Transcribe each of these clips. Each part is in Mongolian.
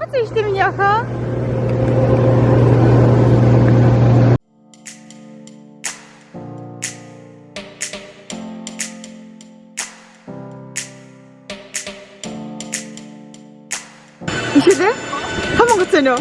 Яагаад ийш тийм яхаа? 이시대? 한번 갔잖아.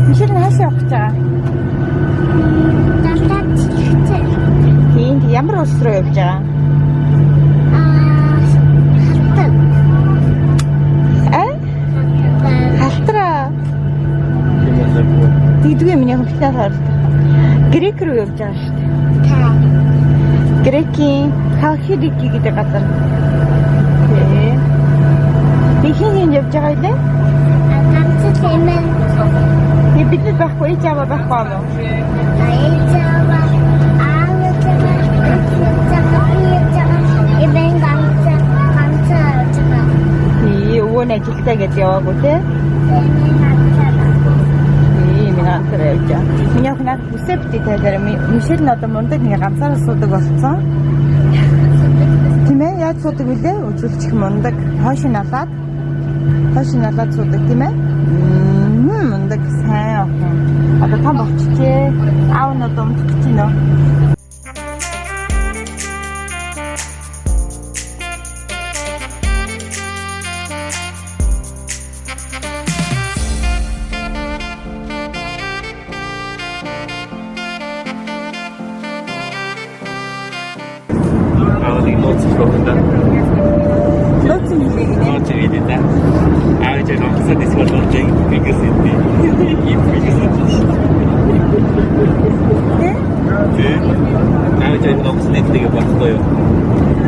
미실은 할 수 없자. 이 ямар усроо явж байгаа? Халтраа. Дийдгүй миний хөвчлээ хараад. Грек руу явж байгаа шүү дээ. Грекийн Халхидики гэдэг газар. Би хин явж байгаа юм. Ганц хэмээн. Бид байхгүй яава байхгүй юм. Өвөө ажилдаа гэж яваагүй те. Минатраа явж байгаа. Миний охинаа үсэпти тавьдаар Мишель нь одоо мундаг нэг ганцаараа суудаг болсон. Тийм ээ, яаж суудаг вүлээ? Үзүүлчих мундаг. Хойш налаад суудаг тийм ээ. Мундаг сайн охин. Одоо том болчихжээ. Аав нь одоо унтчих чинь нөө.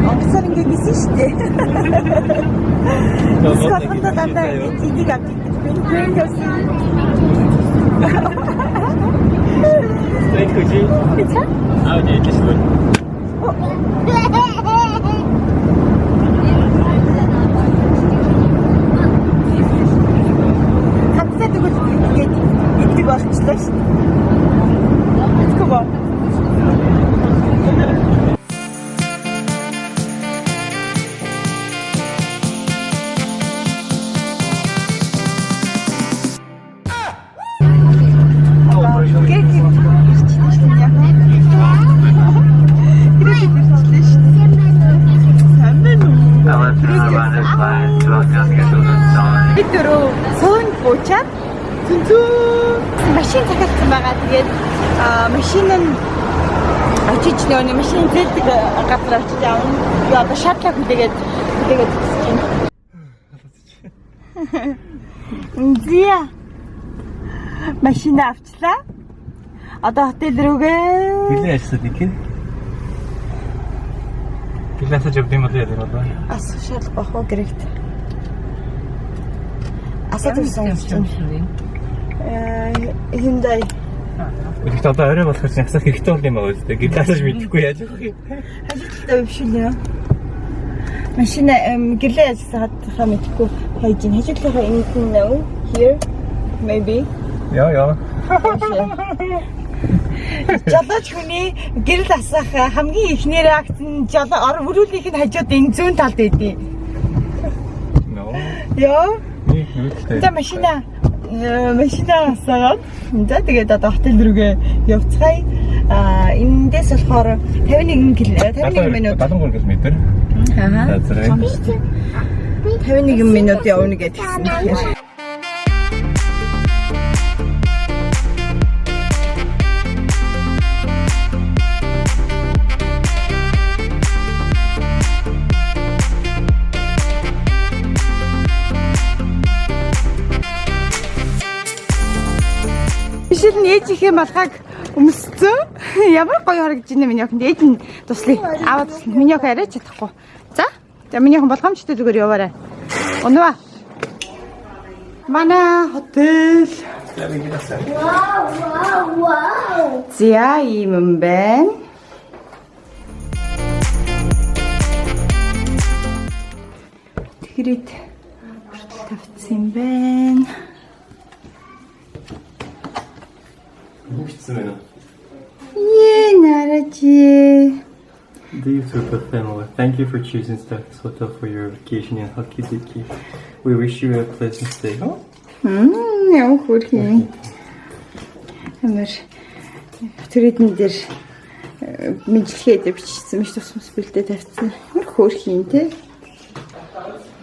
Онгоцоор ингээ гисэн штэ. Скаханда дандаа идэг авчих. Стрейт хүчи. Бица? Аудио дэшгүй. Хатсаа тэгвэл ингээ идэг болчихлоо штэ. Скоба. Бидөрөө цөөн буучаад машин захиалсан байгаа. Тэгээд машин нь очиж нөө машин зэлдэг газар очиж явна. Би одоо шатлаа хүлээгээд гисэж байна. Зия. Машин авчлаа. Одоо хотел рүүгээ. Билээ ашигсад iki. Билээс жавдсан бол яа даа. Ас шал бахо гэрэгт. Асад ирсэн юм. Hyundai. Гэхдээ одоо орой болох чинь асах хэрэгтэй бол юм аа үстэй. Гэлээс мэдэхгүй яаж авах юм. Ажилттай бишүүлээ. Машин гэлээ ажиллаад хаа мэдэхгүй хайж ин хажуудлахаа ингэн нөө here maybe. Яа. Жолооч хүний гэрэл асах хамгийн ихний реакц нь ор мөрүүлийнх нь хажууд энэ зүүн талд байдیں۔ No. Яа. За машина асаад. За тэгээд одоо хотел рүүгээ явцгаая. Эндээс болохоор 51 минут. 73 км. Аа. 51 минут явна гэдгийгсэн. Бишэл нь ээжийнхээ малгайг өмсцөө. Ямар гоё харагдаж байна миний охин. Ээж нь туслая. Аваад туслая. Миний охин арай чадахгүй. За миний охин болгоомжтой зүгээр яваарай. Унаа. Манай хотел. Вау. За ийм юм байна. Тэгэрэд хүртэл тавьсан юм байна. Хөвчсөн байна. 잘하지. Dear Super family, thank you for choosing Status Hotel for your vacation in Halkidiki. We wish you a pleasant stay. Ямар хөөрхий. Амар түрээдэн дээр мэдлэгээ дээр бичсэн биш тусмас бэлдээ тавьсан. Ямар хөөрхий юм те.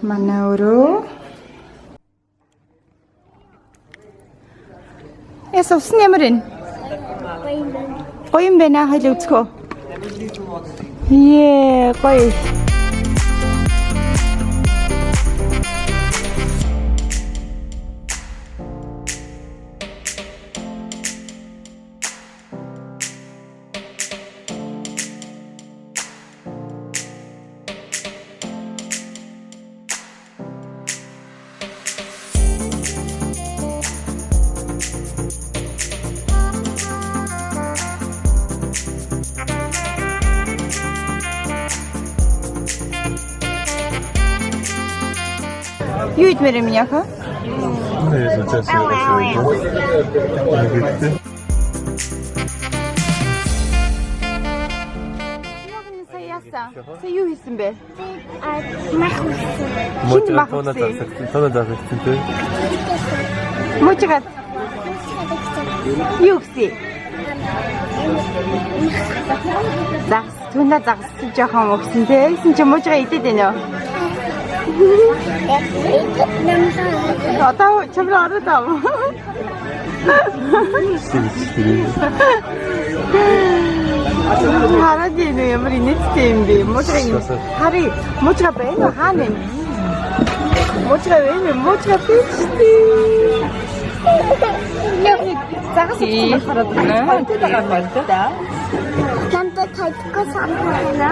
Манай өрөө. Яс усан ямар ин? Гоё юм байна хайлаа үзкөө. Ее, гоё. Юу идмээр юм яха? 네, 진짜 싫었어요. 알겠지? Яхны саяасан. Сая юу хийсэн бэ? Мах үсэн. мах 터나 үсэ? 작았을 때. Мужигаад юу гэсэн? Загс, түнэ загс жоохон өгсөн те. Гэсэн чи мужигаа идээд байна уу? Одоо чамраа ороод ав. Хараад ийм ямар инээдтэй юм бэ? Хари мужигаа байна уу? Хаана юм? Мужигаа байна уу? Мужигаа биштэй. Загас хараад байна. Тэтэйгээ байна. Намтай тайлбар санахна.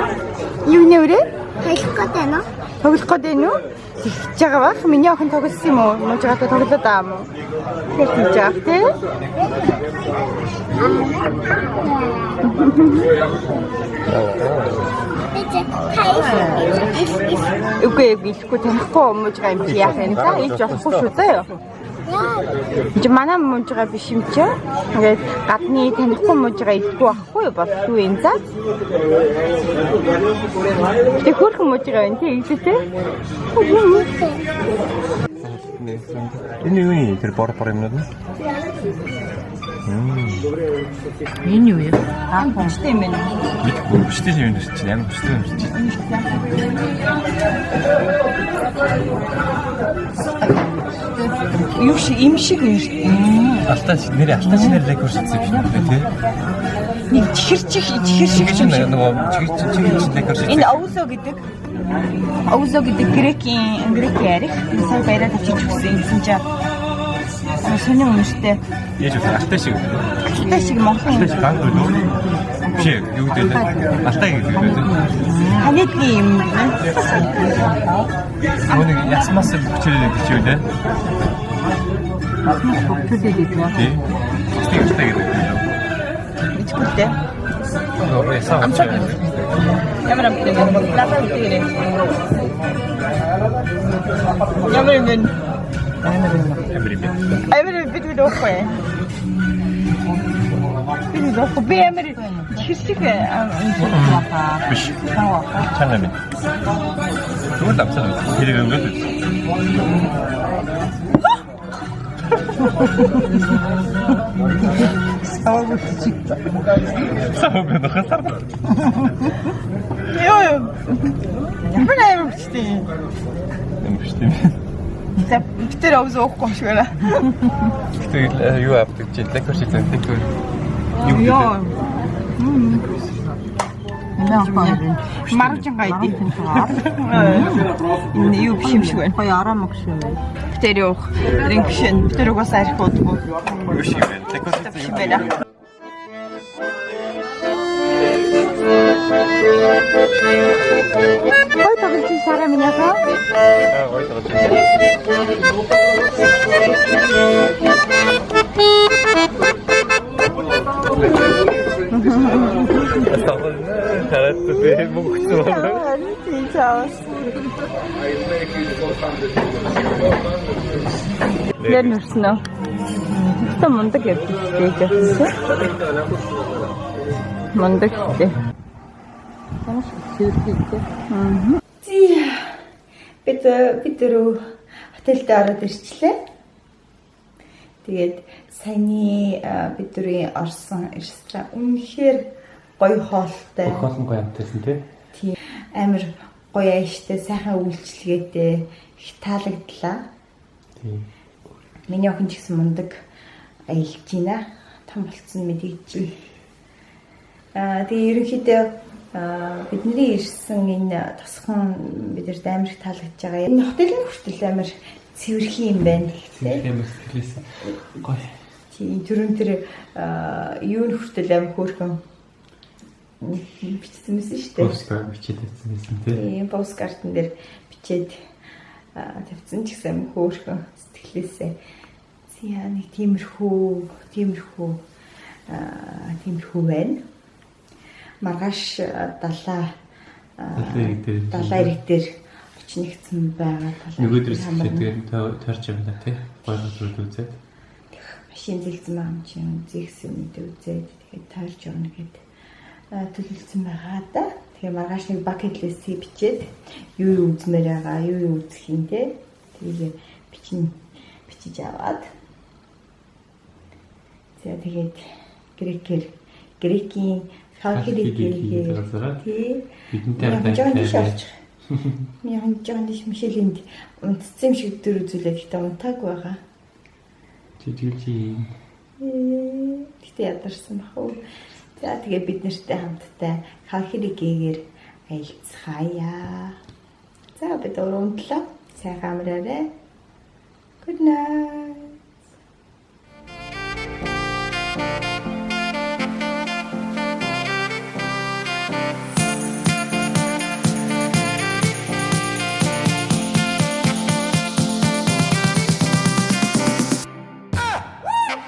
Юу нэрэ? Тайлбар байна. Тоглох гэдэг нь юу? Тэгж байгаа бах. Миний охин тоглосон юм уу? Мужигаатай тоглоод аа юм уу? Тэгж яах те? Үгүй ихгүй танихгүй мужигаа юм чи яах юм за? Ийж болохгүй шүү дээ. Чи манай мужигаа биш юм чи. Ингээд гадны танихгүй мужигаа идэхгүй байхгүй юу? Болтгүй юм за. Тэг хөрхөн мужигаа энэ ийжтэй. 네, энэ юу юм? Тэр бор юм уу? Энэ юу юм? Бичтэй юм байна. Бичтэй юм шүү дээ. Ямар бичтэй юм чи. Юу шиг юм шиг юм шүү дээ. алтаач нэр рекорд хийсэн юм шүү дээ, тий? Нэг чихэр шиг юм шиг. нөгөө чихэр рекорд хийсэн. Энэ овсо гэдэг. Овсо гэдэг грек ярих. Сая баяраад очиж өгсөн юм чинь. Сони хүмүүстэй. Яаж вэ? Алтай шиг. Алтай шиг Монгол. Алтай шиг банк үү? Биш юу гэдэг вэ? Алтай гэдэг үү? Ханиадны юм байна. Нөгөө нэг ясмаас бичүүлээ бичүүлээ. Бүгдээ гэдэг. Тий. Алтай гэдэг. Бичгүүтэй. Нөгөө ясаа. Ямар юм бэ? Надад үтгэрээ. Ямар юм бэ? Амир бид дөөхгүй. Би дөөхгүй. Би амир хисэг аа. Биш. Чанаа минь. Зүгээр давсан. Тэр юм уу? Савг нөхөсөр. Ёо. Японаа бичтэй. Бичтэй. Тэр авзоохгүй юм шиг байна. Тэгвэл юу авдаг чи лекци хийсэн тэгвэл юу Ёо. Маржангаа идэв. Энэ юу биш юм шиг байна. Гоё арамаг шиг байна. Тэр явах. Рингшин. Тэр угаас арих удгүй. юу шиг байна. Лекци Шиг байна. Ой, тоглож сараа минь яхаа. ой тоглож. Хараатай мөнгөцөө. Тийм чааш. Яа нэрсэн үү? Та мундаг явдаг тийм. Мундаг тий. Ямар шүрхийтэй. Тий. Бид дөрөв хотелд ороод ирчлээ. Тэгээд саяны бид дөрвийн орсон ресторан үнэхээр гоё хоолтой. Хоолн гоё амтайсан тий. Тийм амар гоё ааштай, сайхан үйлчлэгээтэй их таалагдлаа. Тийм. Миний охин ч гэсэн мундаг аялж байна. Том болцсон мэдээж. Тэгээ ерөнхийдөө бидний ирсэн энэ тосхон бидэрт амар их таалагдж байгаа. Энэ хотелын хүртэл амар цэвэрхэн юм байна. Тийм сэтгэлээс гоё. Тийм түрүүн тэр юуны хүртэл амар хөөрхөн бичсэн мэсэн шүү дээ. Посткард бичээд байсан юм тий. Тийм посткартн дээр бичээд тавьсан ч гэсэн амар хөөрхөн сэтгэлээсээ. Зя нэг тиймэрхүү байна. Маргааш далаа ирэг дээр очногдсон байгаа талаа. Нөгөөдрөөс тэгээд таарч явна тий. Гоё зүйл үзээд. Машин зэлцэн байгаа юм чинь үзээсэн мэдээ үзээд тэгээд таарч явна гэд төлөвлөсөн байгаа да. Тэгээ маргааш нэг bucket list-ийг бичээд юу үзмээр байгаа, юу үзэх юм те. Тэгээ бичиж аваад. Тэгээд грекийн халхигийн тий. Бидэнтэй хандаж Мяхан жааныш Мишелинд унтцсан шиг дөр үзүүлээд ихтэй унтааг байгаа. Тэгвэл Тэгтээ ядарсан бах уу. За тэгээ бид нартай хамтдаа халхигээр аялцгаая. За бид өрөөндлөө. Сайхан амраарай. Good night.